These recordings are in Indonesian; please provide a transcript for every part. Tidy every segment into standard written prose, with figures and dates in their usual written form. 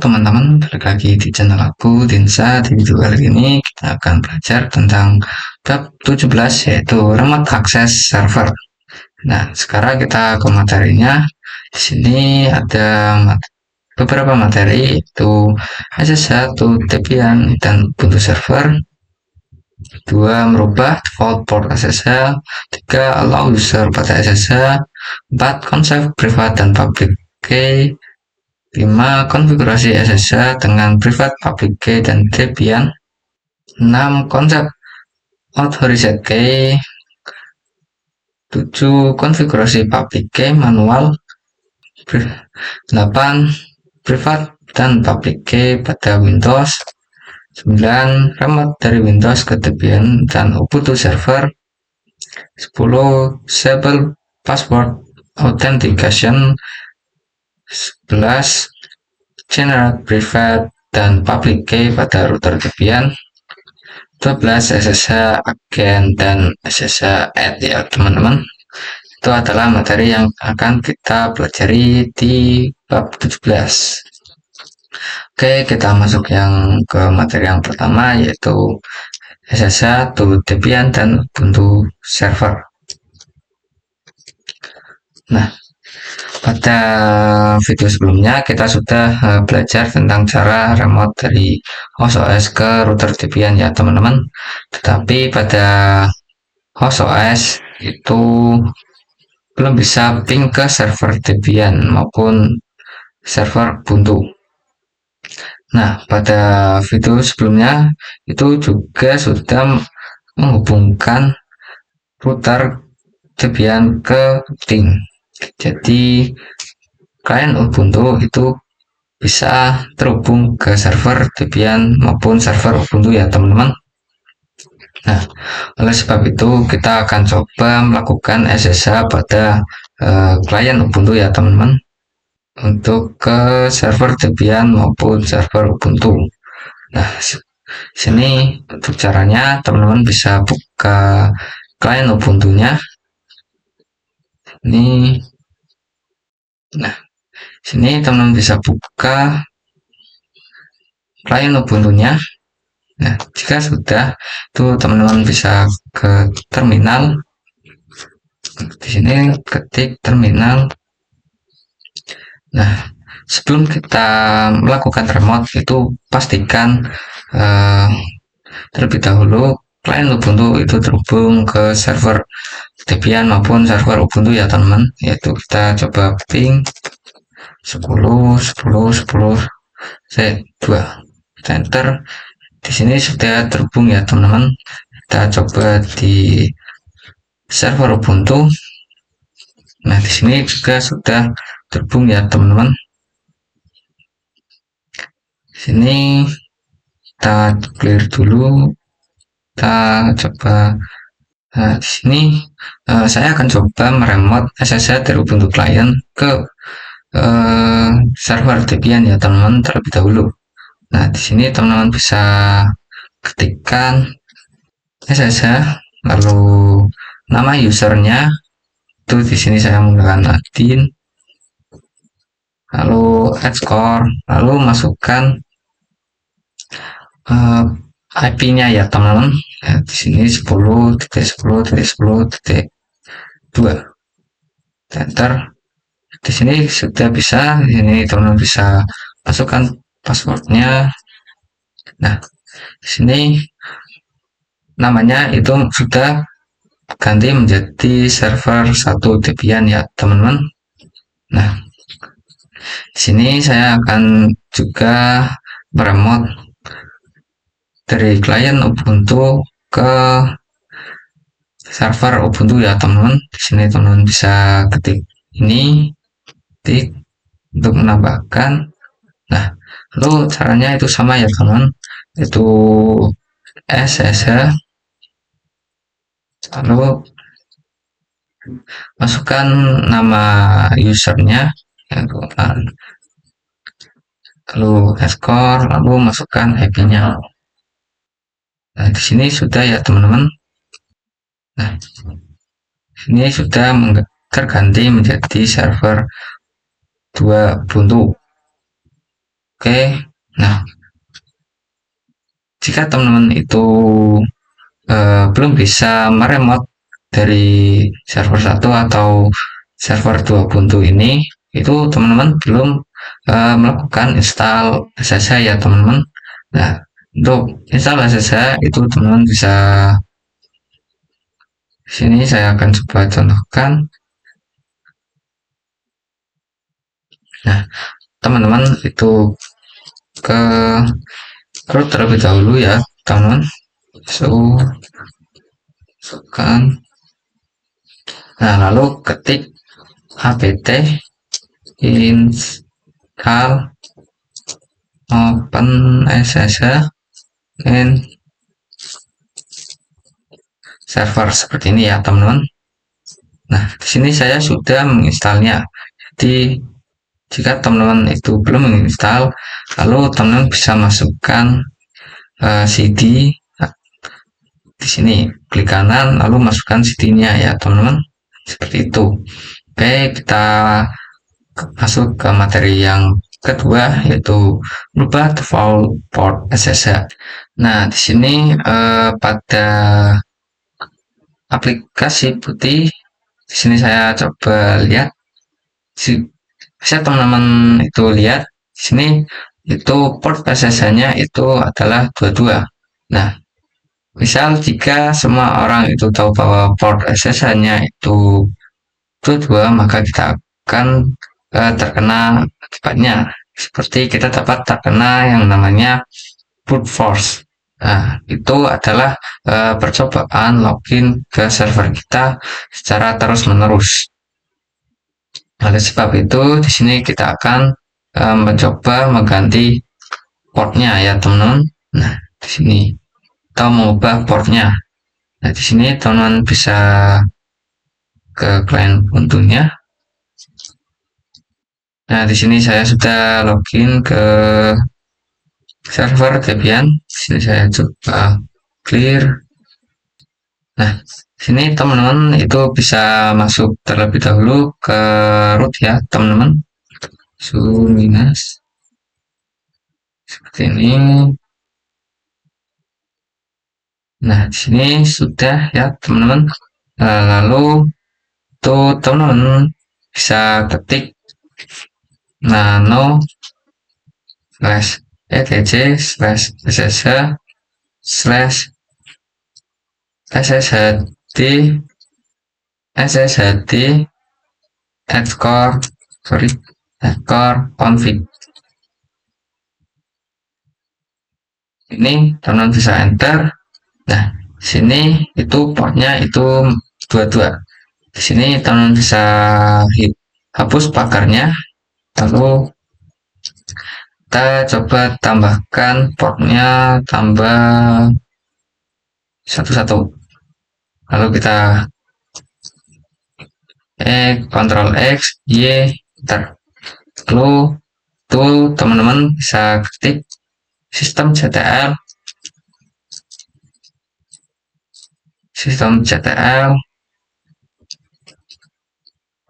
teman-teman, balik lagi di channel aku Dinsa. Di video kali ini kita akan belajar tentang bab 17 yaitu remote access server. Nah, sekarang kita ke materinya. Di sini ada beberapa materi yaitu SSH to Debian dan Ubuntu server. 2. Merubah default port SSH. 3. Allow user pada SSH. 4. Konsep privat dan public key. 5. Konfigurasi SSH dengan private, public key, dan Debian. 6. Konsep authorized key. 7. Konfigurasi public key manual. 8. Private dan public key pada Windows. 9. Remote dari Windows ke Debian dan Ubuntu server. 10. Disable password authentication. 11. Generate private dan public key pada router Debian. 12. SSH agent dan SSH add ya teman-teman. Itu adalah materi yang akan kita pelajari di bab 17. Oke, kita masuk yang ke materi yang pertama yaitu SSH to Debian dan Ubuntu server. Nah, pada video sebelumnya kita sudah belajar tentang cara remote dari host OS ke router Debian ya teman-teman. Tetapi pada host OS itu belum bisa ping ke server Debian maupun server Ubuntu. Nah, pada video sebelumnya itu juga sudah menghubungkan router Debian ke ping. Jadi klien Ubuntu itu bisa terhubung ke server Debian maupun server Ubuntu ya teman-teman. Nah, oleh sebab itu kita akan coba melakukan SSH pada klien Ubuntu ya teman-teman, untuk ke server Debian maupun server Ubuntu. Nah, sini untuk caranya teman-teman bisa buka klien Ubuntunya. Ini, nah, sini teman-teman bisa buka klien Ubuntunya. Nah, jika sudah, itu teman-teman bisa ke terminal. Di sini ketik terminal. Nah, sebelum kita melakukan remote itu pastikan terlebih dahulu klien Ubuntu itu terhubung ke server Debian maupun server Ubuntu ya teman-teman. Yaitu kita coba ping 10 10 10 2 enter. Di sini sudah terhubung ya teman-teman. Kita coba di server Ubuntu. Nah, di sini juga sudah terhubung ya teman-teman. Sini kita clear dulu. Kita coba. Nah, di sini saya akan coba meremote SSH dari Ubuntu client ke server Debian ya teman-teman terlebih dahulu. Nah, di sini teman-teman bisa ketikkan SSH, lalu nama usernya itu di sini saya menggunakan admin, lalu @core, lalu masukkan IP-nya ya teman-teman. Nah, di sini 10.10.10.2 enter. Di sini sudah bisa. Ini teman-teman bisa masukkan passwordnya. Nah, di sini namanya itu sudah ganti menjadi server 1 Debian ya teman-teman. Nah, di sini saya akan juga meremote dari klien Ubuntu ke server Ubuntu ya teman-teman. Di sini teman-teman bisa ketik ini, ketik untuk menambahkan. Nah, lalu caranya itu sama ya teman-teman, itu SSH, lalu masukkan nama usernya, lalu @core, lalu masukkan IP-nya. Nah, di sini sudah ya teman-teman. Nah, ini sudah terganti menjadi server 2 Ubuntu Oke, nah jika teman-teman itu belum bisa meremote dari server satu atau server 2 Ubuntu ini, itu teman-teman belum melakukan install SSH ya teman-teman. Nah, untuk install SSH itu teman-teman bisa sini saya akan coba contohkan. Nah, teman-teman itu ke root terlebih dahulu ya, teman-teman. So, kan. Nah, lalu ketik apt install open SSH and server seperti ini ya, teman-teman. Nah, di sini saya sudah menginstalnya. Jadi, jika teman-teman itu belum menginstal, lalu teman-teman bisa masukkan CD di sini, klik kanan, lalu masukkan CD-nya ya, teman-teman. Seperti itu. Oke, kita masuk ke materi yang kedua, yaitu merubah default port SSH. Nah, di sini pada aplikasi putih, di sini saya coba lihat, bisa teman-teman itu lihat di sini itu port SSH-nya itu adalah 22. Nah, misal jika semua orang itu tahu bahwa port SSH-nya itu 22, maka kita akan terkena akibatnya. Seperti kita dapat terkena yang namanya brute force. Nah, itu adalah percobaan login ke server kita secara terus-menerus. Oleh sebab itu, di sini kita akan mencoba mengganti portnya ya teman-teman. Nah, di sini kita mengubah portnya. Nah, di sini teman-teman bisa ke klien Ubuntu-nya. Nah, di sini saya sudah login ke server Debian. Di sini saya coba clear. Nah, sini teman-teman itu bisa masuk terlebih dahulu ke root ya, teman-teman. Minus seperti ini. Nah, di sini sudah ya, teman-teman. Lalu tuh teman-teman bisa ketik nano slash etc slash ssh slash sshd sshd core config. Ini teman-teman bisa enter. Nah, sini itu portnya itu 22. Di sini teman-teman bisa hapus pagarnya, lalu kita coba tambahkan portnya, tambah satu-satu, lalu kita Ctrl X Y enter. Lalu tuh teman-teman bisa ketik sistem.ctl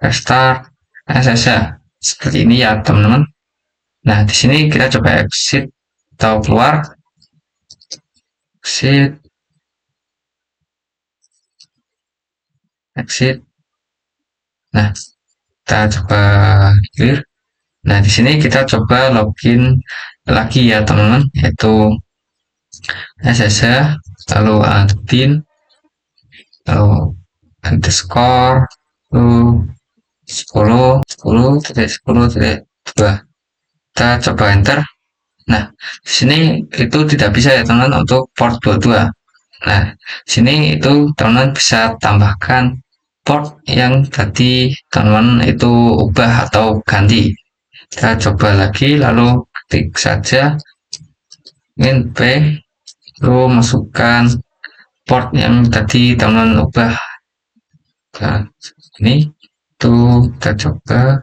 restart SSH seperti ini ya teman-teman. Nah, di sini kita coba exit atau keluar. Exit. Nah, kita coba clear. Nah, di sini kita coba login lagi ya teman-teman, yaitu SSH, lalu admin, lalu underscore, lalu 10.10.10.2. Kita coba enter. Nah, di sini itu tidak bisa ya teman-teman untuk port 22. Nah, sini itu teman-teman bisa tambahkan port yang tadi teman-teman itu ubah atau ganti. Kita coba lagi, lalu ketik saja min p, lalu masukkan port yang tadi teman-teman ubah. Nah, ini tuh kita coba.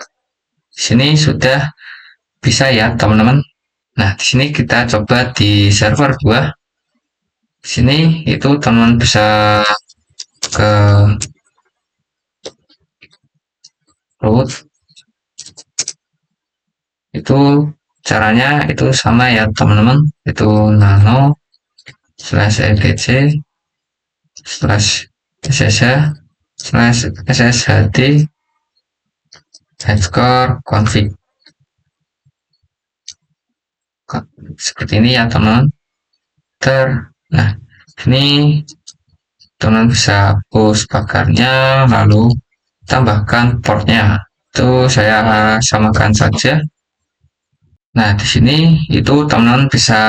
Di sini sudah bisa ya teman-teman. Nah, di sini kita coba di server 2. Di sini itu teman-teman bisa ke root, itu Caranya itu sama ya teman-teman, itu nano slash etc slash ssh slash sshd underscore config, seperti ini ya teman-teman. Nah, ini teman bisa hapus pakarnya, lalu tambahkan portnya. Itu saya samakan saja. Nah, di sini itu teman-teman bisa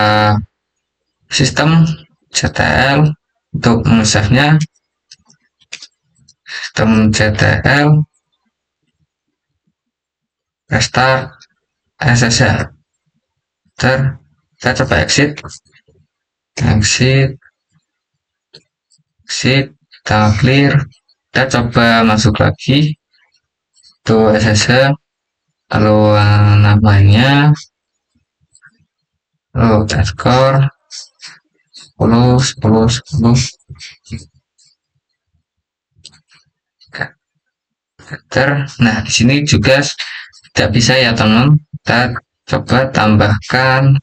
sistem CTL untuk meng-save-nya, sistem CTL restart SSH. Kita coba exit, kita clear, kita coba masuk lagi to SSH, lalu namanya lalu underscore 10 Nah, di sini juga tidak bisa ya teman, kita coba tambahkan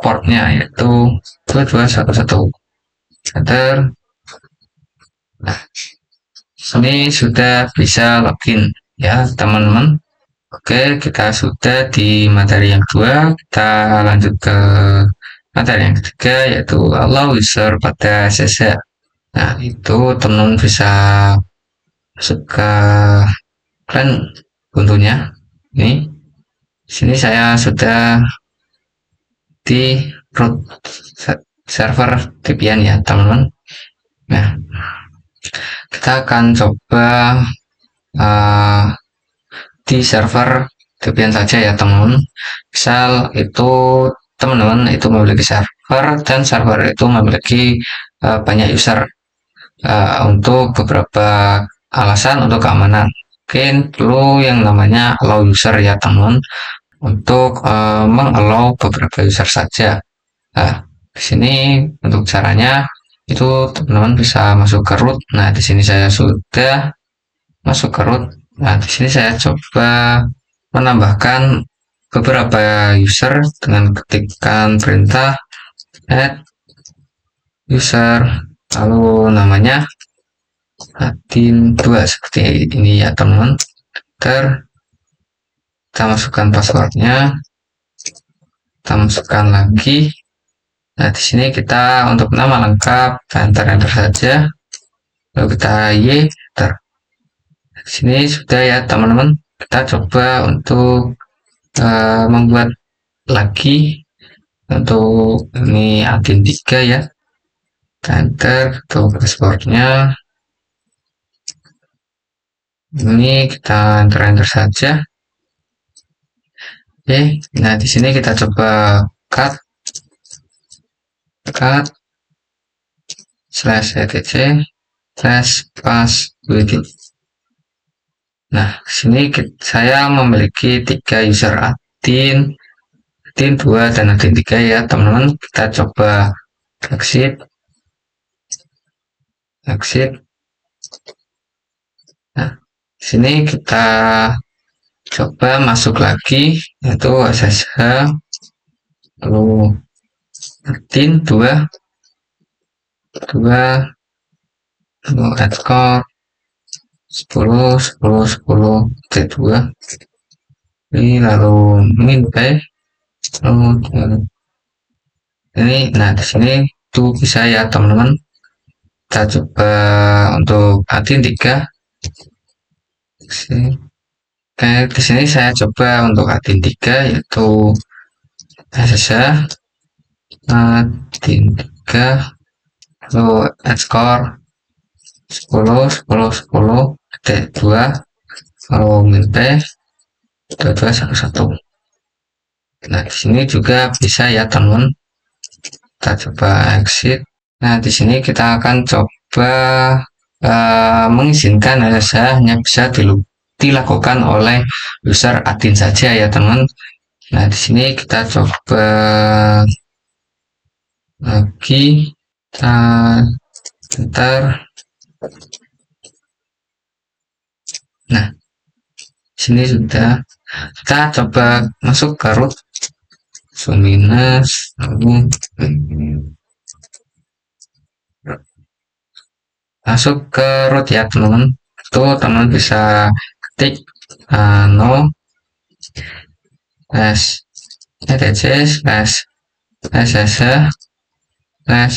portnya yaitu 2211. Enter. Nah, ini sudah bisa login ya teman-teman. Oke, kita sudah di materi yang kedua, kita lanjut ke materi yang ketiga, yaitu allow user pada SSH. Nah, itu teman-teman bisa masuk ke klan contohnya. Ini sini saya sudah di root server VPN ya teman-teman. Nah, kita akan coba di server VPN saja ya teman-teman. Misal itu teman-teman itu memiliki server dan server itu memiliki banyak user untuk beberapa alasan untuk keamanan. Mungkin perlu yang namanya allow user ya teman-teman, untuk mengallow beberapa user saja. Nah, di sini untuk caranya itu teman-teman bisa masuk ke root. Nah, di sini saya sudah masuk ke root. Nah, di sini saya coba menambahkan beberapa user dengan ketikkan perintah add user, lalu namanya admin 2 seperti ini ya teman-teman. Kita masukkan passwordnya, kita masukkan lagi. Nah, di sini kita untuk nama lengkap enter saja, lalu kita enter. Di sini sudah ya teman-teman. Kita coba untuk membuat lagi untuk ini admin 3 ya. Kita enter untuk passwordnya. Ini kita enter saja. Oke, nah di sini kita coba cut slash etc slash password. Nah, sini saya memiliki 3 user admin 2 dan admin 3 ya teman-teman. Kita coba exit. Nah, sini kita coba masuk lagi yaitu SSH, lalu admin 2 lalu underscore 10 T2 ini, lalu min p, lalu ini. Nah, di sini itu bisa ya teman-teman. Kita coba untuk admin 3. Oke, di sini saya coba untuk admin 3 yaitu SSH admin 3 lalu underscore 10 T2 lalu min p 2211. Nah, di sini juga bisa ya teman-teman. Kita coba exit. Nah, di sini kita akan coba mengizinkan SSH hanya bisa dilakukan oleh user admin saja ya teman. Nah, di sini kita coba lagi, kita enter. Nah, sini sudah. Kita coba masuk ke root minus, lalu masuk ke root ya teman-teman. Itu teman bisa ketik no slash etc slash ssh slash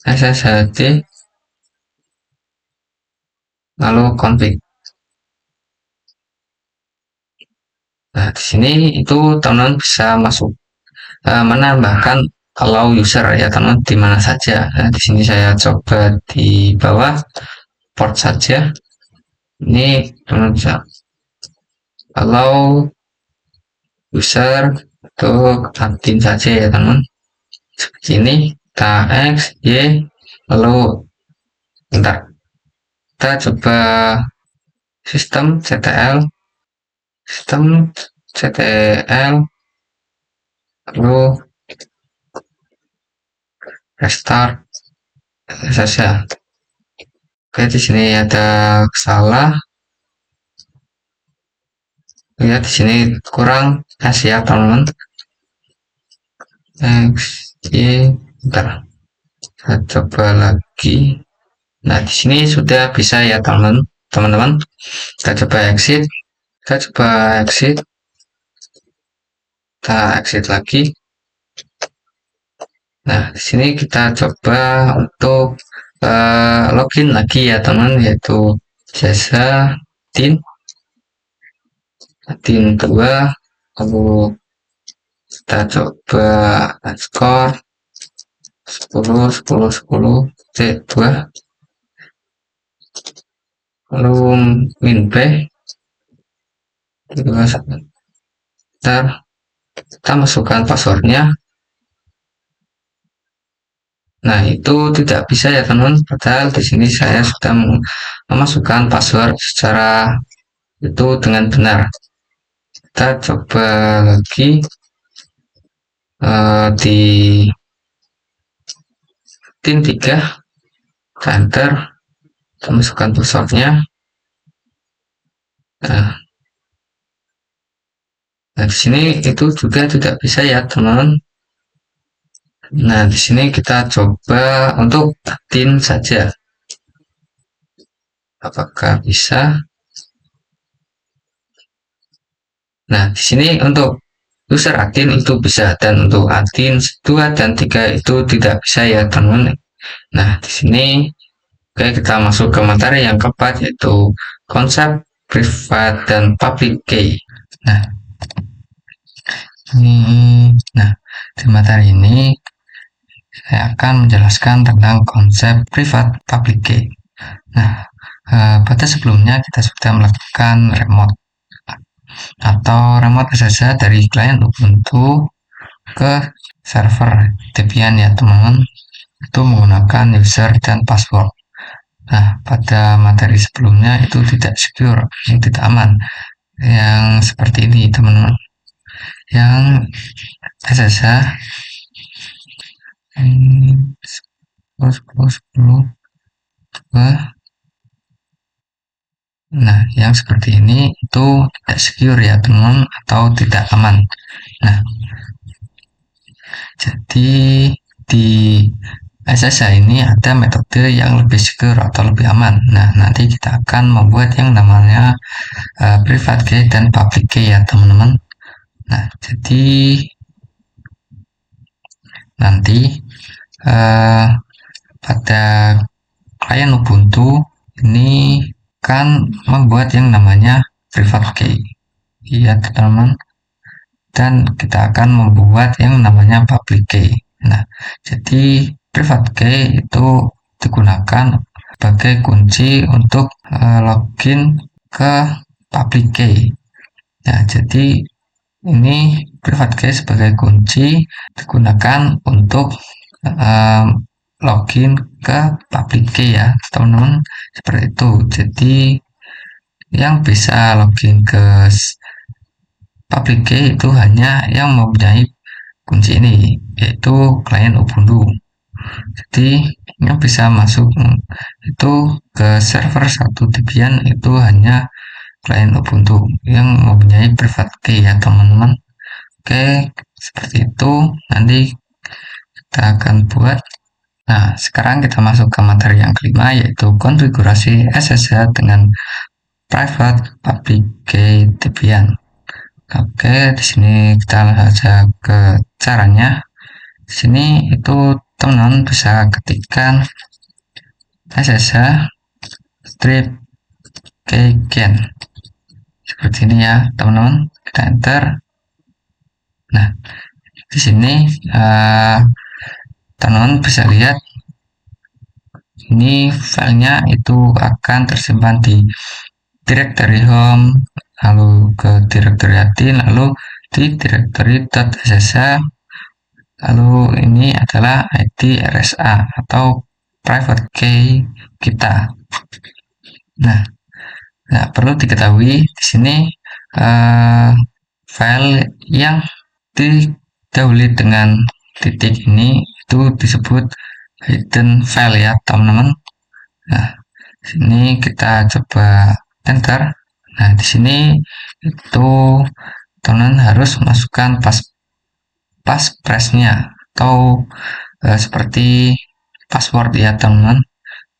sshd lalu config. Nah, di sini itu teman-teman bisa masuk menambahkan allow user ya teman-teman di mana saja. Nah, di sini saya coba di bawah port saja. Ini teman-teman bisa allow user untuk admin saja ya teman-teman. Seperti ini, kita X, Y, lalu bentar. Kita coba sistem ctl lalu restart saja. Oke, di sini ada salah. Lihat di sini kurang ya teman-teman. X, Y, bentar. Kita coba lagi. Nah, di sini sudah bisa ya teman-teman. Kita coba exit. Kita exit lagi. Nah, di sini kita coba untuk login lagi ya teman, yaitu jasa din 2, lalu kita coba skor 10 C2, lalu min p 2, kita masukkan passwordnya. Nah, itu tidak bisa ya teman, padahal di sini saya sudah memasukkan password secara itu dengan benar. Kita coba lagi di tin 3, kita enter, kita masukkan passwordnya. Nah, di sini itu juga tidak bisa ya teman. Nah, di sini kita coba untuk admin saja. Apakah bisa? Nah, di sini untuk user admin itu bisa, dan untuk admin 2 dan 3 itu tidak bisa ya teman. Nah, di sini oke, kita masuk ke materi yang keempat, yaitu konsep private dan public key. Nah, di materi ini saya akan menjelaskan tentang konsep private public key. Nah, pada sebelumnya kita sudah melakukan remote SSH dari klien Ubuntu ke server Debian ya teman-teman, itu menggunakan user dan password. Nah, pada materi sebelumnya itu tidak secure, tidak aman, yang seperti ini teman-teman, yang SSH 10 Nah, yang seperti ini itu tidak secure ya teman-teman, atau tidak aman. Nah, jadi di SSH ini ada metode yang lebih secure atau lebih aman. Nah, nanti kita akan membuat yang namanya private key dan public key ya teman-teman. Nah, jadi nanti pada klien Ubuntu ini akan membuat yang namanya private key ya teman-teman, dan kita akan membuat yang namanya public key. Nah, jadi private key itu digunakan sebagai kunci untuk login ke public key. Nah, jadi ini private key sebagai kunci digunakan untuk login ke public key ya teman-teman, seperti itu. Jadi yang bisa login ke public key itu hanya yang mempunyai kunci ini, yaitu klien Ubuntu. Jadi yang bisa masuk itu ke server 1 Debian itu hanya klien Ubuntu yang mempunyai private key ya teman-teman. Oke, seperti itu. Nanti kita akan buat. Nah, sekarang kita masuk ke materi yang kelima, yaitu konfigurasi SSH dengan private public key Debian. Oke, di sini kita langsung saja ke caranya. Di sini itu teman-teman bisa ketikkan SSH strip keygen seperti ini ya teman-teman. Kita enter. Nah, di sini teman-teman bisa lihat ini filenya itu akan tersimpan di directory home, lalu ke directory admin, lalu di directory .ssh, lalu ini adalah ID RSA atau private key kita. Nah, perlu diketahui di sini file yang didahului dengan titik ini itu disebut hidden file ya teman-teman. Nah, sini kita coba enter. Nah, di sini itu teman-teman harus masukkan passpressnya atau seperti password ya teman-teman,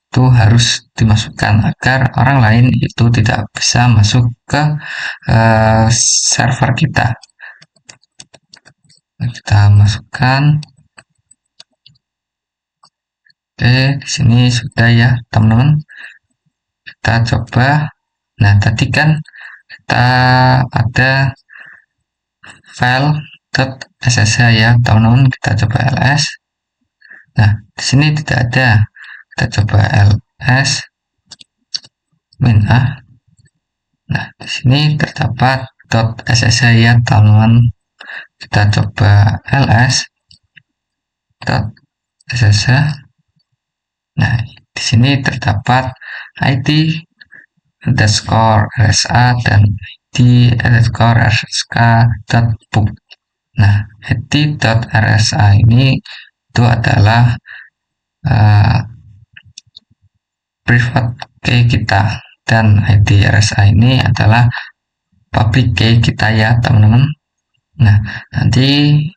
itu harus dimasukkan agar orang lain itu tidak bisa masuk ke server kita. Kita masukkan. Oke, di sini sudah ya teman-teman. Kita coba. Nah, tadi kan kita ada file .ssh ya teman-teman. Kita coba ls. Nah, di sini tidak ada. Kita coba ls min a. Nah, di sini terdapat .ssh ya teman-teman. Kita coba ls .ssh. Nah, di sini terdapat ID underscore RSA dan ID underscore RSK.book. Nah, ID.RSA ini itu adalah private key kita dan ID RSA ini adalah public key kita ya teman-teman. Nah, di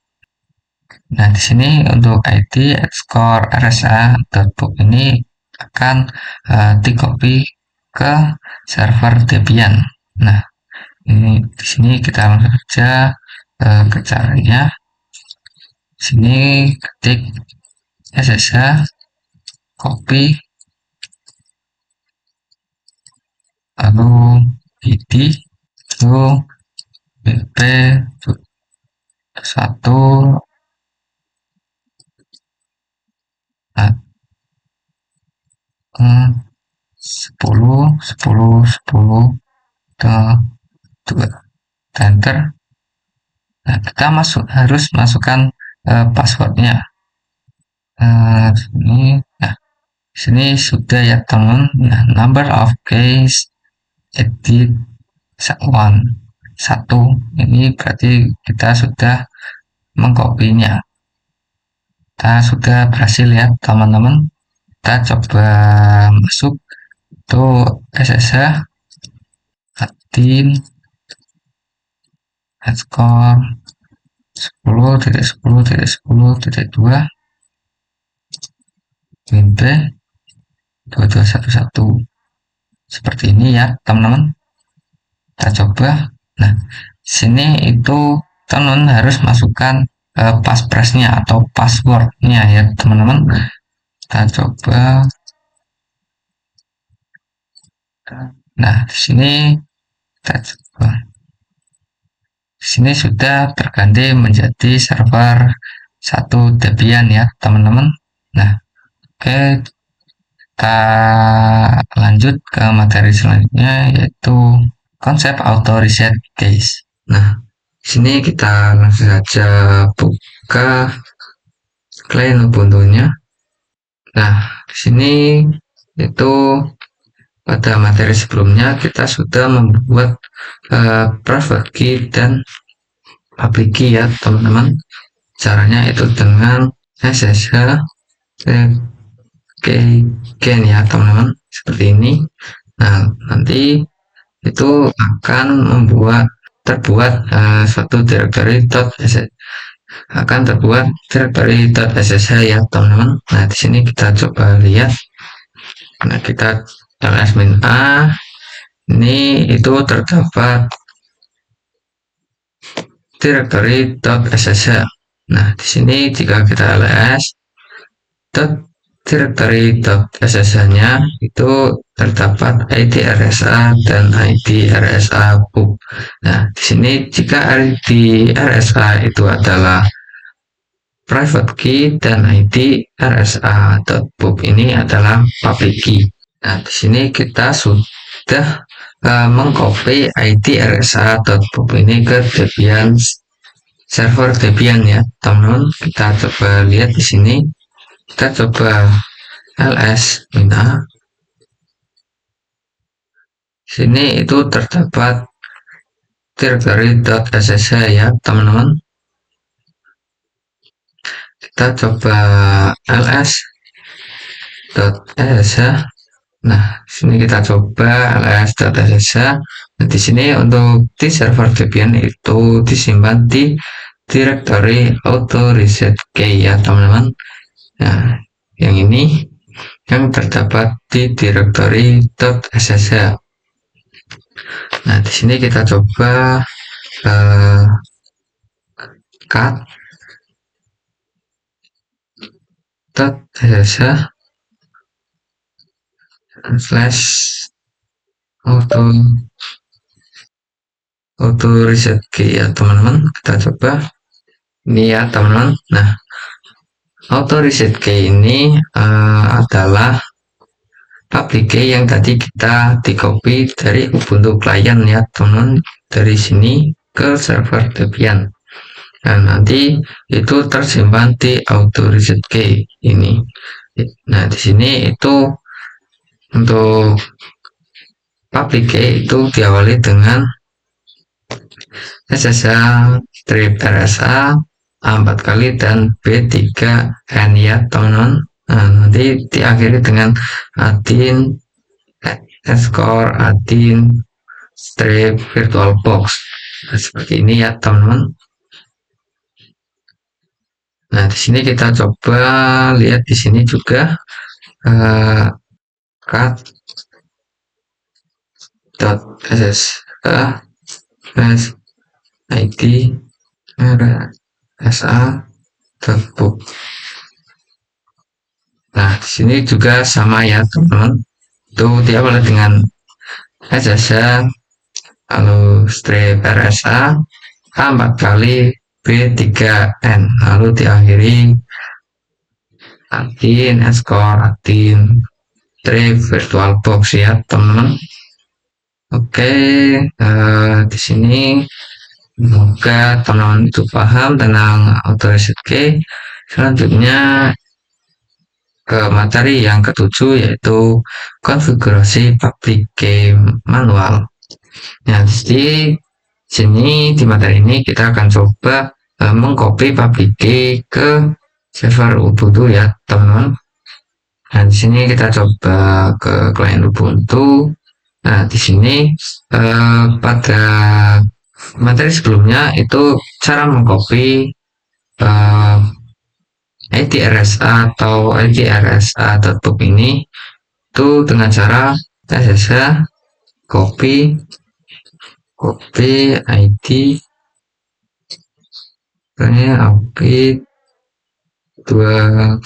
sini untuk ID underscore RSA.book ini akan di-copy ke server Debian. Nah, ini di sini kita langsung saja ke caranya. Di sini ketik SSH, copy, lalu ID, lalu BP 1 10 10 10 ke 2 enter. Nah, kita harus masukkan passwordnya. Sini sudah ya teman. Nah, number of keys edit 1 ini berarti kita sudah mengkopinya. Kita sudah berhasil ya teman-teman. Kita coba masuk itu SSH admin underscore 10.10.10.2 win b 2211 seperti ini ya teman-teman. Kita coba. Nah, sini itu teman-teman harus masukkan passpressnya atau passwordnya ya teman-teman. Kita coba. Nah, di sini kita coba. Di sini sudah terganti menjadi server 1 Debian ya teman-teman. Nah, oke, kita lanjut ke materi selanjutnya, yaitu konsep auto reset case. Nah, di sini kita langsung saja buka klien Ubuntu-nya. Nah, di sini itu pada materi sebelumnya kita sudah membuat private key dan public key ya teman-teman. Caranya itu dengan SSH keygen ya teman-teman, seperti ini. Nah, nanti itu akan terbuat suatu directory akan terbuat directory .ssh ya teman-teman. Nah di sini kita coba lihat. Nah kita ls-a ini itu terdapat directory .ssh. Nah di sini jika kita ls directory.ssh-nya itu terdapat id rsa dan id rsa pub. Nah, di sini jika id rsa itu adalah private key dan id rsa.pub ini adalah public key. Nah, di sini kita sudah mengcopy id rsa.pub ini ke Debian server Debian ya, teman-teman. Kita coba lihat di sini. Kita coba ls-a. Sini itu terdapat directory.ssh ya, teman-teman. Kita coba ls.ssh. Nah, sini kita coba ls.ssh. Nah, di sini untuk di server Debian itu disimpan di directory auto reset key ya, teman-teman. Nah, yang ini yang terdapat di directory.ssh. Nah, di sini kita coba cut .ssh slash auto reset key ya teman-teman. Kita coba ini ya teman-teman. Nah, auto reset key ini adalah public key yang tadi kita di copy dari Ubuntu client ya teman-teman, dari sini ke server Debian. Nah, nanti itu tersimpan di auto reset key ini. Nah, di sini itu untuk public key itu diawali dengan SSH strip RSA A4 kali dan B3N ya teman-teman. Nah, nanti diakhiri dengan adin _ adin strip virtualbox. Nah, seperti ini ya teman-teman. Nah, di sini kita coba lihat di sini juga cut.ssh id rsa.pub. Nah, di sini juga sama ya teman-teman. Itu diawali dengan ssh lalu strip rsa A4 kali B3N lalu diakhiri adin _ adin strip virtualbox ya teman-teman. Oke, di sini semoga teman-teman itu paham tentang auto reset key. Selanjutnya ke materi yang ketujuh yaitu konfigurasi public key manual. Nah, di sini di materi ini kita akan coba mengcopy public key ke server Ubuntu ya teman-teman. Nah, di sini kita coba ke client Ubuntu. Nah, di sini pada materi sebelumnya itu cara mengcopy id rsa atau id rsa.pub ini itu dengan cara ssh copy id ini copy 2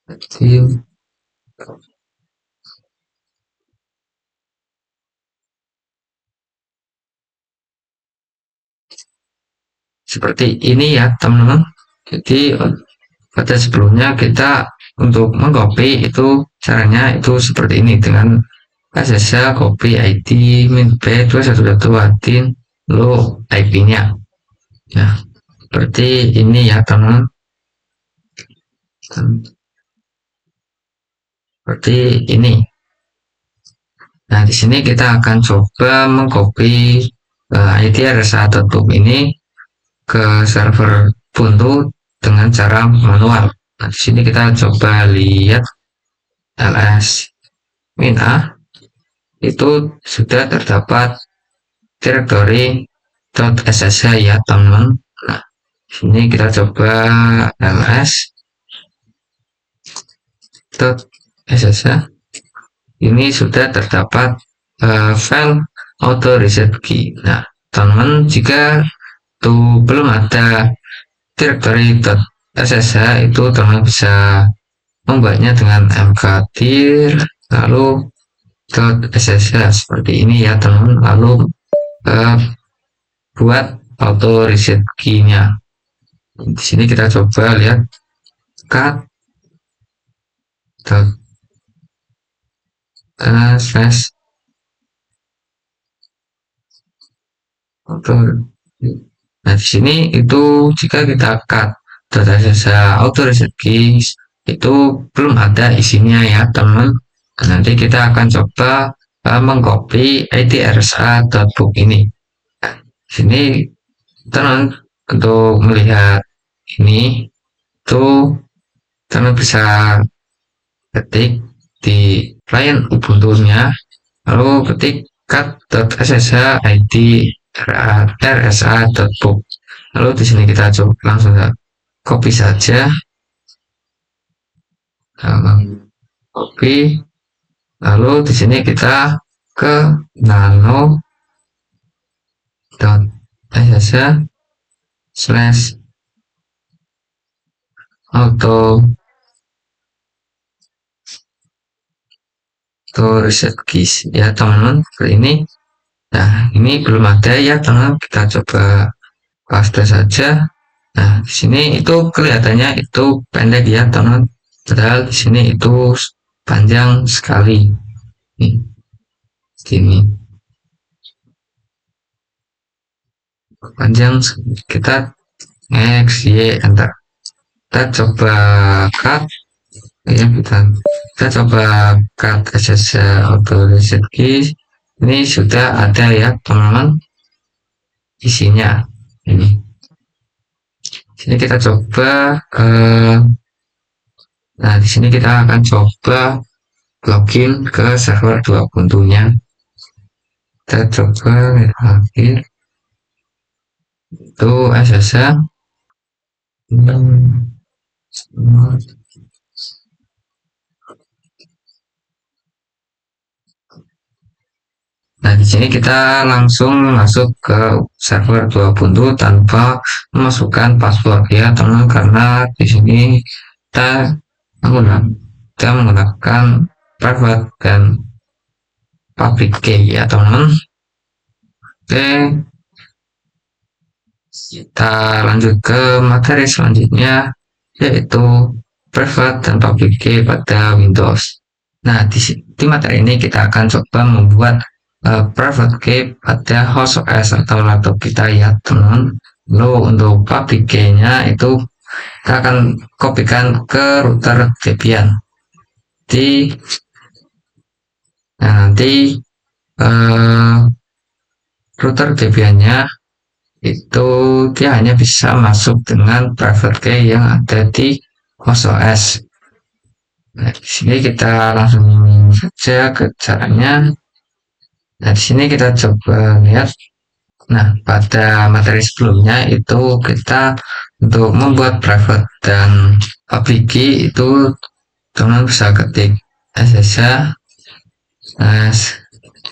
kecil seperti ini ya teman-teman. Jadi pada sebelumnya kita untuk mengcopy itu caranya itu seperti ini dengan ssh copy id min p211 adin lo ip-nya ya, seperti ini ya teman-teman. Seperti ini. Nah, di sini kita akan coba mengcopy id rsa.pub ini ke server Ubuntu dengan cara manual. Nah, di sini kita coba lihat ls-a. itu sudah terdapat direktori .ssh ya teman. Nah, sini kita coba ls .ssh. Ini sudah terdapat file auto reset key. Nah, teman, jika itu belum ada directory .ssh, itu teman bisa membuatnya dengan mkdir lalu .ssh seperti ini ya teman, lalu buat auto reset key-nya. Di sini kita coba lihat cat slash auto. Nah, di sini itu jika kita cut data jasa auto reset keys itu belum ada isinya ya teman. Nanti kita akan coba mengcopy itrsa.book ini. Nah, sini teman, untuk melihat ini itu teman bisa ketik di client Ubuntu-nya, lalu ketik cat.ssh id rsa.book. Lalu di sini kita coba langsung copy saja, copy, lalu di sini kita ke nano.ssh slash auto reset keys ya teman-teman, seperti ini. Nah, ini belum ada ya teman, kita coba paste saja. Nah, di sini itu kelihatannya itu pendek ya teman, padahal di sini itu panjang sekali. Nih, sini panjang, kita x y enter. Kita coba cut ya, kita coba cut SSH auto reset keys. Ini sudah ada ya teman-teman isinya ini. Sini kita coba nah, di sini kita akan coba login ke server 2 Ubuntu-nya. Kita coba login itu SSH. Nah, di sini kita langsung masuk ke server 2 Ubuntu tanpa memasukkan password ya teman, karena di sini kita menggunakan private dan public key ya teman. Oke, kita lanjut ke materi selanjutnya, yaitu private dan public key pada Windows. Nah, di materi ini kita akan coba membuat private key pada host OS atau laptop kita ya teman. Lalu untuk public key-nya itu kita akan kopikan ke router Debian. Nanti router Debian-nya itu dia hanya bisa masuk dengan private key yang ada di host OS. Nah, di sini kita langsung saja ke caranya. Nah, di sini kita coba lihat. Nah, pada materi sebelumnya itu kita untuk membuat private dan public key itu teman bisa ketik ssh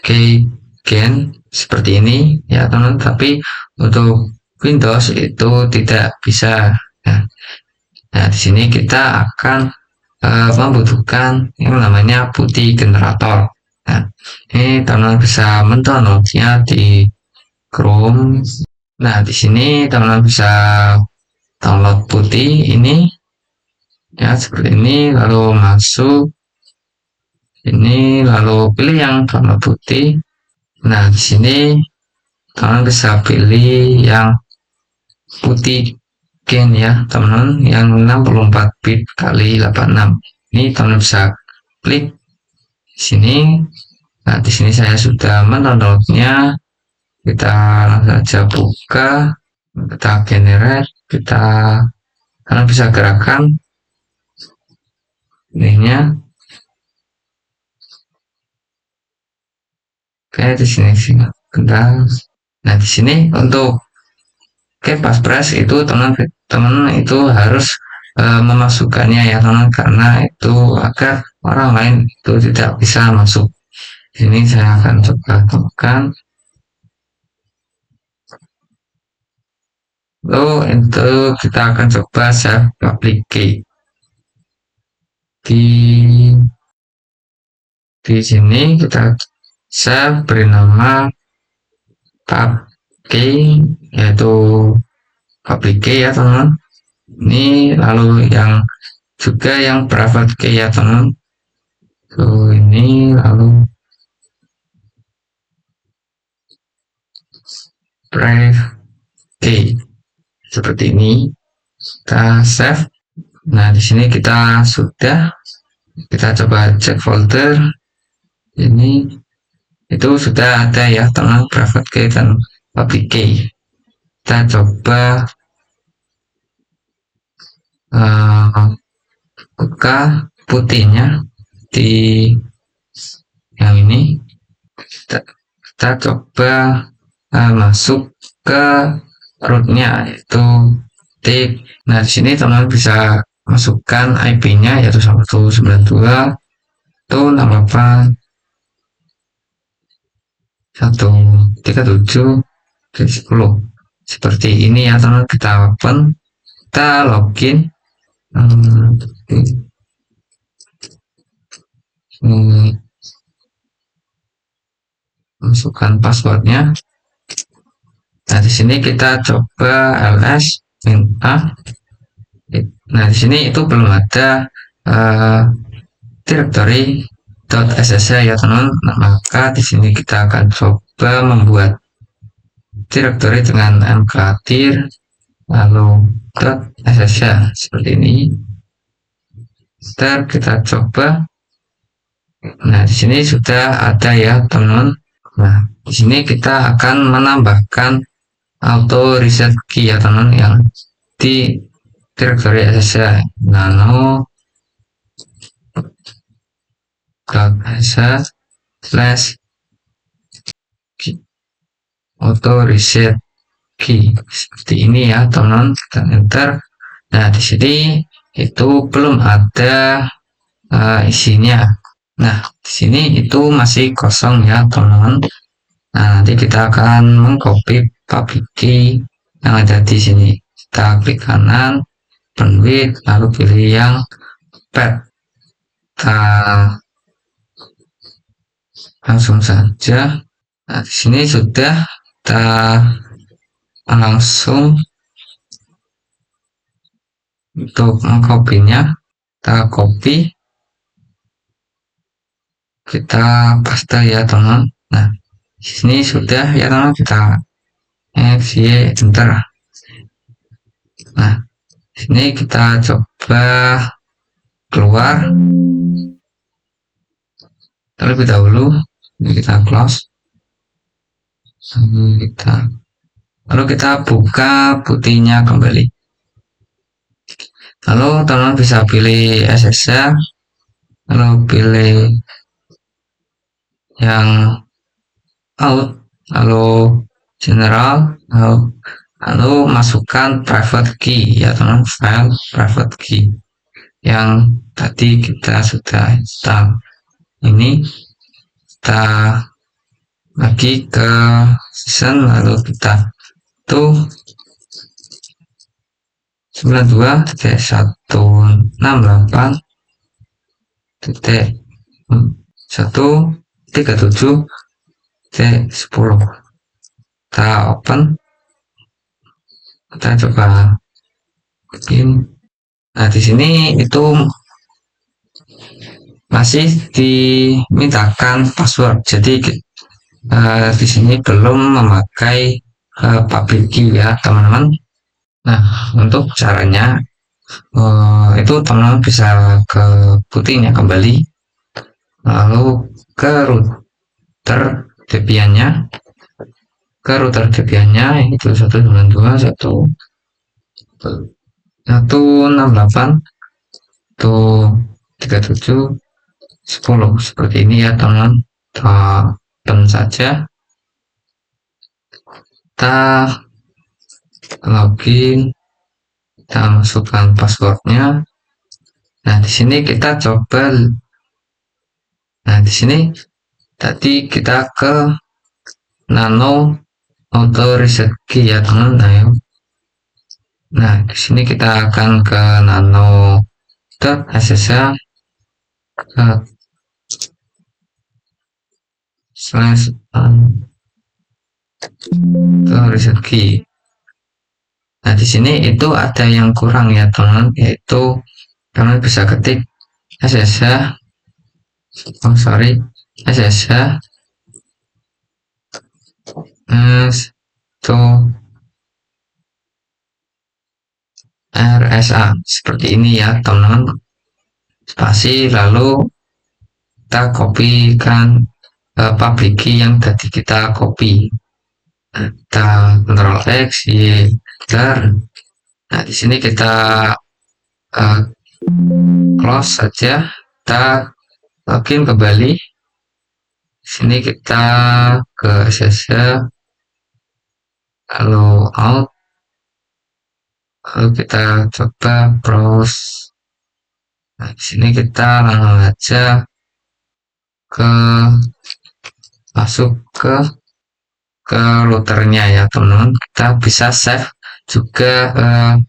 keygen seperti ini ya teman, tapi untuk Windows itu tidak bisa. Nah, di sini kita akan membutuhkan yang namanya putih generator. Nah, ini teman-teman bisa mendownloadnya di Chrome. Nah, di sini teman-teman bisa download putih ini ya seperti ini, lalu masuk ini, lalu pilih yang download putih. Nah, di sini teman-teman bisa pilih yang putih gen ya teman-teman, yang 64 bit kali 86. Ini teman-teman bisa klik di sini. Nah, di sini saya sudah mendownloadnya. Kita langsung saja buka, kita generate, kita kalian bisa gerakan ininya. Oke, di sini sih bentar. Nah, di sini untuk Paspampres itu teman-teman itu harus memasukkannya ya teman, karena itu agar orang lain itu tidak bisa masuk. Ini saya akan coba temukan. Lalu itu kita akan coba save public key. Di sini kita save beri nama public key, yaitu public key ya teman. Ini lalu yang juga yang private key ya teman. So ini lalu private key seperti ini. Kita save. Nah, di sini kita sudah, kita coba cek folder. Ini itu sudah ada ya teman, private key dan public key. Kita coba buka putihnya di yang ini. Kita coba masuk ke rootnya, yaitu tip. Nah, di sini teman bisa masukkan IP-nya, yaitu 192.137.10 seperti ini ya teman. Kita open, kita login. Masukkan passwordnya. Nah, di sini kita coba ls -a. Nah, di sini itu belum ada directory .ssh ya teman. Nah, maka di sini kita akan coba membuat directory dengan mkdir lalu .ssh seperti ini. Ntar kita coba. Nah, di sini sudah ada ya teman. Nah, di sini kita akan menambahkan auto reset key ya teman, yang di directory ssh nano .ssh slash auto reset key seperti ini ya teman. Kita enter. Nah, di sini itu belum ada isinya. Nah, di sini itu masih kosong ya teman. Nah, nanti kita akan mengcopy public key yang ada di sini. Kita klik kanan, bandwidth, lalu pilih yang pad. Kita langsung saja. Nah, di sini sudah kita langsung untuk mengcopy-nya. Kita copy, kita paste ya teman. Nah, di sini sudah ya teman, kita enter. Nah, di sini kita coba keluar terlebih dahulu. Ini kita close. Lalu kita buka putihnya kembali. Lalu teman bisa pilih SSH, lalu pilih yang out, lalu general, lalu masukkan private key ya teman, file private key yang tadi kita sudah install. Ini kita lagi ke season, lalu kita tuh 92.168.137.10. Kita open, kita coba bikin. Nah, di sini itu masih dimintakan password, jadi di sini belum memakai public key ya teman-teman. Nah, untuk caranya itu teman-teman bisa ke putihnya kembali, lalu ke router VPN-nya, itu 192.168.137.10 seperti ini ya teman. Kita open saja, kita login, kita masukkan passwordnya. Nah, di sini kita coba. Nah, di sini tadi kita ke nano auto reset key ya teman. Nah, di sini kita akan ke nano ssh slash auto reset key. Nah, di sini itu ada yang kurang ya teman, yaitu teman bisa ketik ssh ssh to RSA seperti ini ya teman-teman, spasi lalu kita kopikan public key yang tadi kita copy. Nah, kita Ctrl X, Y, enter. Nah, di sini kita uh, close saja, kita login kembali. Di sini kita ke SSH, lalu out, lalu kita coba browse. Nah, di sini kita langsung aja ke masuk ke routernya ya teman-teman. Kita bisa save juga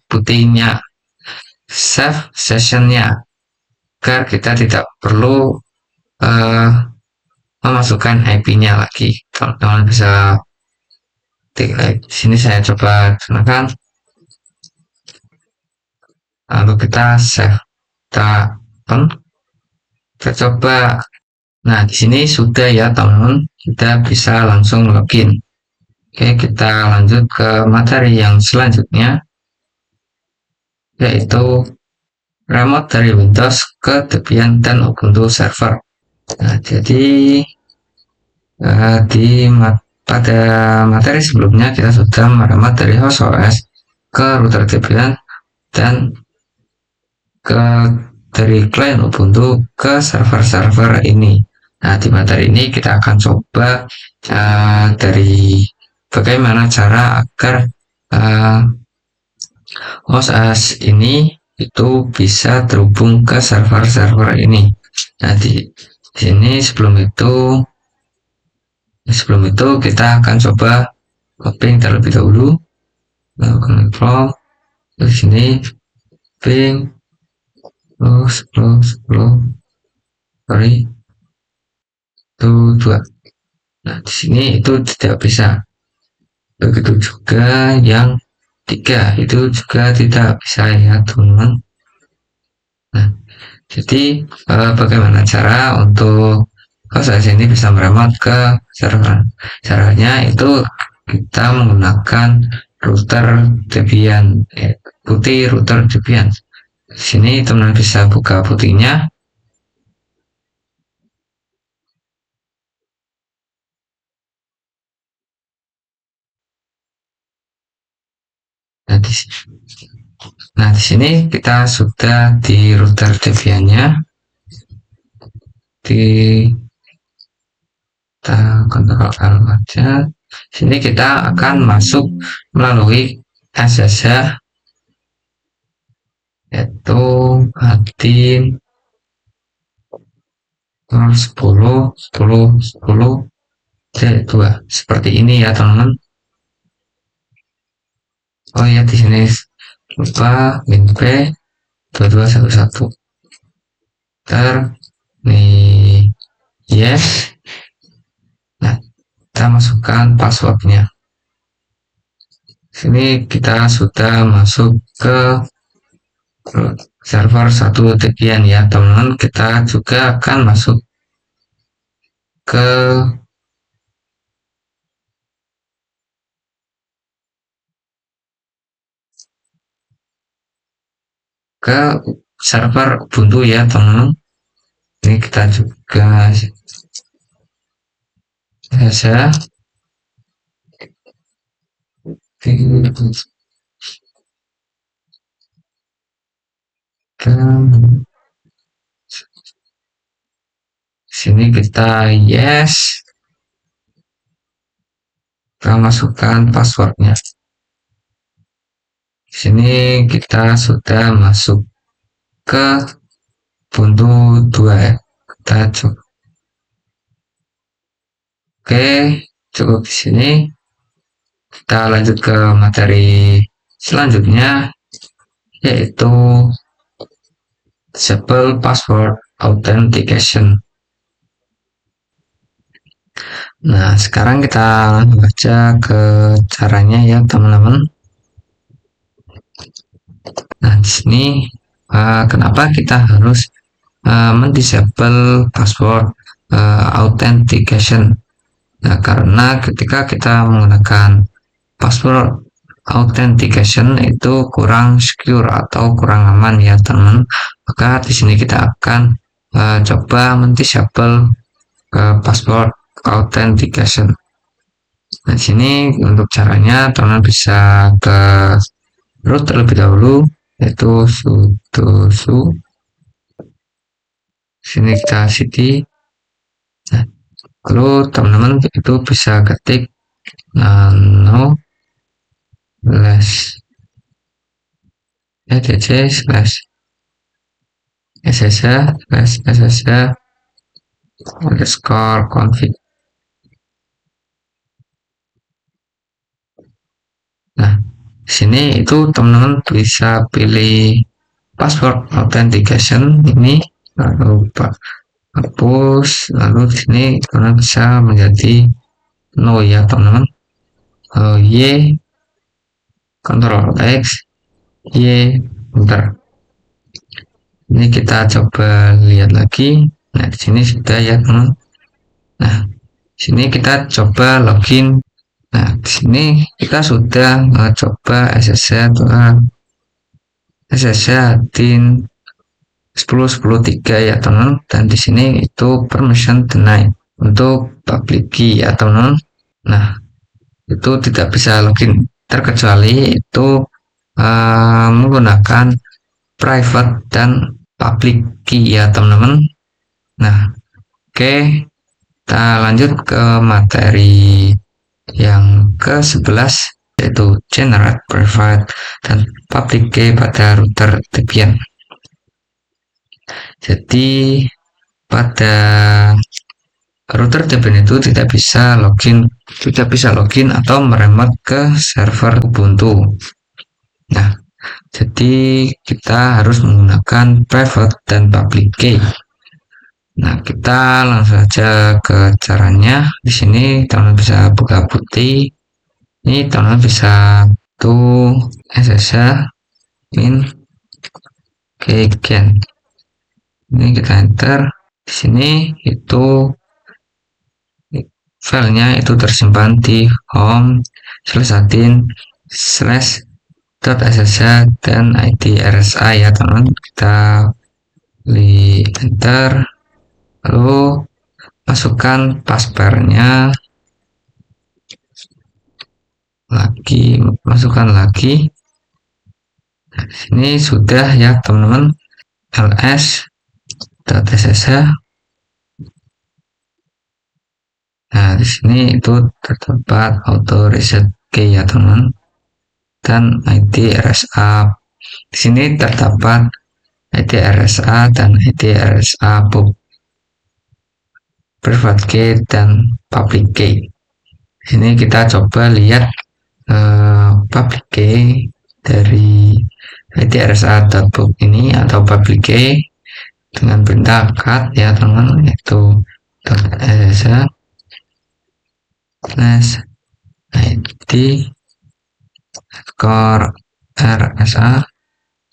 bootingnya, save sessionnya, agar kita tidak perlu memasukkan IP-nya lagi. Teman-teman bisa di sini saya coba gunakan, lalu kita save, kita open, kita coba. Nah, di sini sudah ya teman-teman, kita bisa langsung login. Oke, kita lanjut ke materi yang selanjutnya, yaitu remote dari Windows ke Debian dan Ubuntu server. Nah, jadi pada materi sebelumnya kita sudah meremote dari host OS ke router Debian dan ke dari client Ubuntu ke server-server ini. Nah, di materi ini kita akan coba dari bagaimana cara agar OS ini itu bisa terhubung ke server-server ini. Nah, di sini sebelum itu kita akan coba copying terlebih dahulu. Lalu connect from di sini ping close sorry itu 2. Nah, di sini itu tidak bisa. Begitu juga yang 3 itu juga tidak bisa ya teman-teman. Nah, jadi bagaimana cara untuk proses ini bisa meremote ke server? Caranya itu kita menggunakan router Debian, putih router Debian. Di sini teman bisa buka putihnya. Nah, di sini kita sudah di router Debiannya. Kita kontrol L aja. Sini kita akan masuk melalui SSH, yaitu admin 10 D2 seperti ini ya teman-teman. Oh ya, di sini lupa WinP 2211 ter nih yes. Nah, kita masukkan passwordnya. Sini kita sudah masuk ke server 1 Debian ya teman-teman. Kita juga akan masuk ke server Ubuntu ya teman-teman. Ini kita juga saja sini kita yes. kita masukkan passwordnya. Di sini kita sudah masuk ke Ubuntu 2 ya. Kita coba. Oke, cukup di sini. Kita lanjut ke materi selanjutnya, yaitu disable password authentication. Nah, sekarang kita baca ke caranya ya, teman-teman. Nah, di sini kenapa kita harus mendisable password authentication? Nah, karena ketika kita menggunakan password authentication itu kurang secure atau kurang aman ya, teman. Maka di sini kita akan coba mendisable password authentication. Nah, di sini untuk caranya teman bisa ke root terlebih dahulu, yaitu sudo. Sini kita cd. Nah, lalu teman-teman itu bisa ketik nano slash etc slash ssh slash ssh underscore config. Nah, di sini itu teman-teman bisa pilih password authentication ini, lalu hapus, lalu di sini teman-teman bisa menjadi no ya, teman-teman. Y, Ctrl X, Y, enter. Ini kita coba lihat lagi. Nah, di sini sudah ya, teman. Nah, di sini kita coba login. Nah, di sini kita sudah coba SSH tin 10.10.3 ya, teman. Dan di sini itu permission denied untuk public key ya, teman. Nah, itu tidak bisa login terkecuali itu menggunakan private dan public key ya, teman-teman. Nah, oke, kita lanjut ke materi yang ke-11, yaitu generate private dan public key pada router Debian. Jadi pada router Debian itu tidak bisa login atau meremote ke server Ubuntu. Nah, jadi kita harus menggunakan private dan public key. Nah, kita langsung saja ke caranya. Di sini teman-teman bisa buka putih. Ini teman-teman bisa tuh SSH min keygen. Ini kita enter. Di sini itu filenya itu tersimpan di home /admin /ssh dan id RSA ya, teman-teman. Kita pilih enter, lalu masukkan passwordnya lagi, masukkan lagi. Nah, ini sudah ya, teman-teman. ls.ssh. Nah, di sini itu terdapat auto reset key ya, teman, dan id RSA. Di sini terdapat id RSA dan id RSA pub, private key dan public key. Ini kita coba lihat public key dari id RSA.pub ini atau public key dengan perintah cat ya, teman-teman, yaitu .ssh slash id core rsa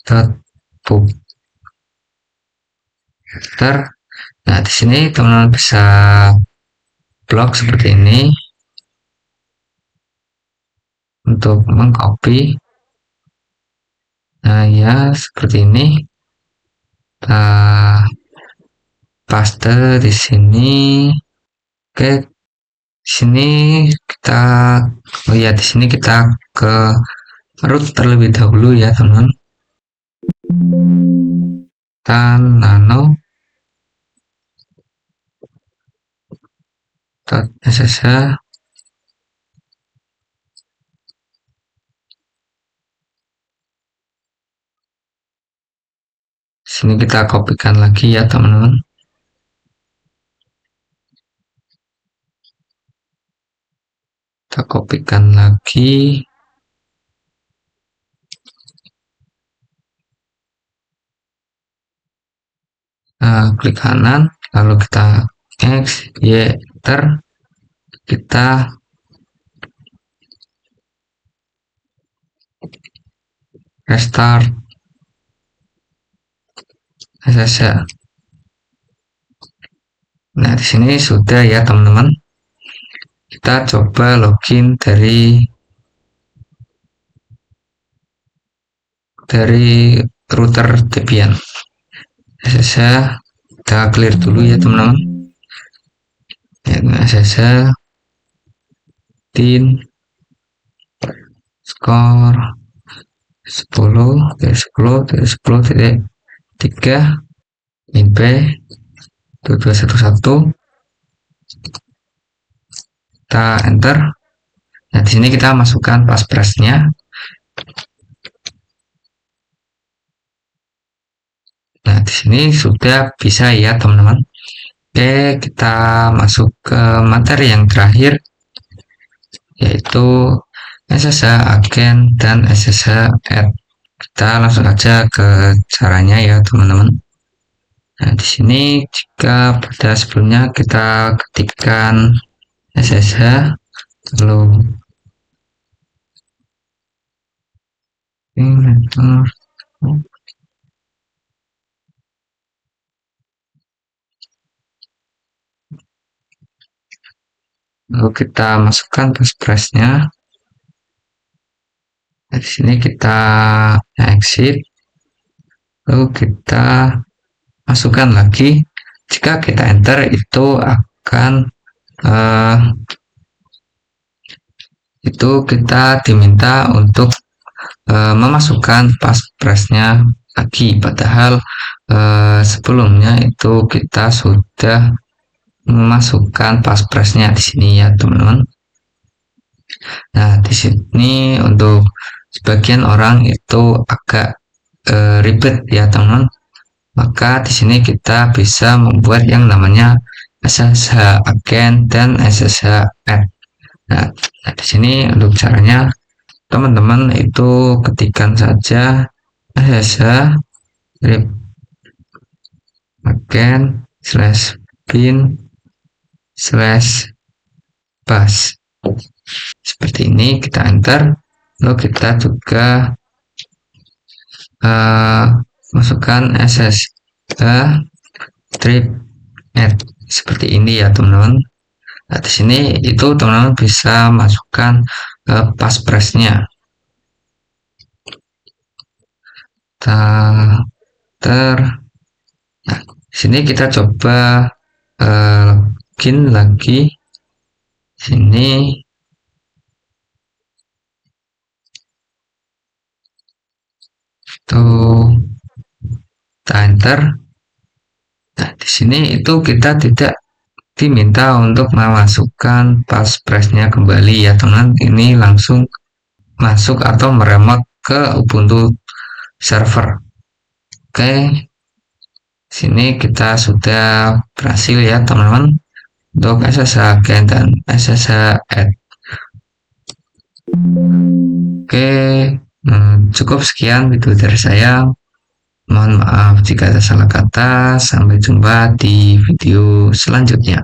dot pub. Nah, di sini teman-teman bisa blok seperti ini untuk mengcopy. Nah, ya seperti ini. Kita paste di sini. Oke, di sini kita lihat, di sini kita ke root terlebih dahulu ya, teman. Dan nano .ssh Sini kita kopikan lagi ya teman-teman. Kita kopikan lagi. Klik kanan, lalu kita X, Y, enter. Kita restart SSH. Nah, di sini sudah ya teman-teman. Kita coba login dari router Debian. SSH kita clear dulu ya teman-teman. SSH tin skor 10.10.10.3 inp 2211. Kita enter. Nah, di sini kita masukkan password-nya. Nah, di sini sudah bisa ya teman-teman. Oke, kita masuk ke materi yang terakhir, yaitu SSH agent dan SSH add. Kita langsung aja ke caranya ya teman-teman. Nah, di sini jika pada sebelumnya kita ketikkan SSH, lalu kita masukkan password-nya. Nah, di sini kita exit, lalu kita masukkan lagi. Jika kita enter itu akan itu kita diminta untuk memasukkan password-nya lagi, padahal sebelumnya itu kita sudah memasukkan password-nya di sini ya teman-teman. Nah, di sini untuk sebagian orang itu agak ribet ya teman-teman. Maka di sini kita bisa membuat yang namanya SSH agent dan SSH add. Nah, di sini untuk caranya teman-teman itu ketikkan saja SSH agent /bin /bus. Seperti ini, kita enter. Lalu kita juga masukkan SSH add seperti ini ya teman-teman. Nah, di sini itu teman-teman bisa masukkan password-nya. Nah, di sini kita coba login lagi. Sini kita enter. Nah, di sini itu kita tidak diminta untuk memasukkan password-nya kembali ya teman. Ini langsung masuk atau meremot ke Ubuntu server. Oke, sini kita sudah berhasil ya teman-teman untuk SSH agent dan SSH add. Oke, cukup sekian video dari saya. Mohon maaf jika ada salah kata. Sampai jumpa di video selanjutnya.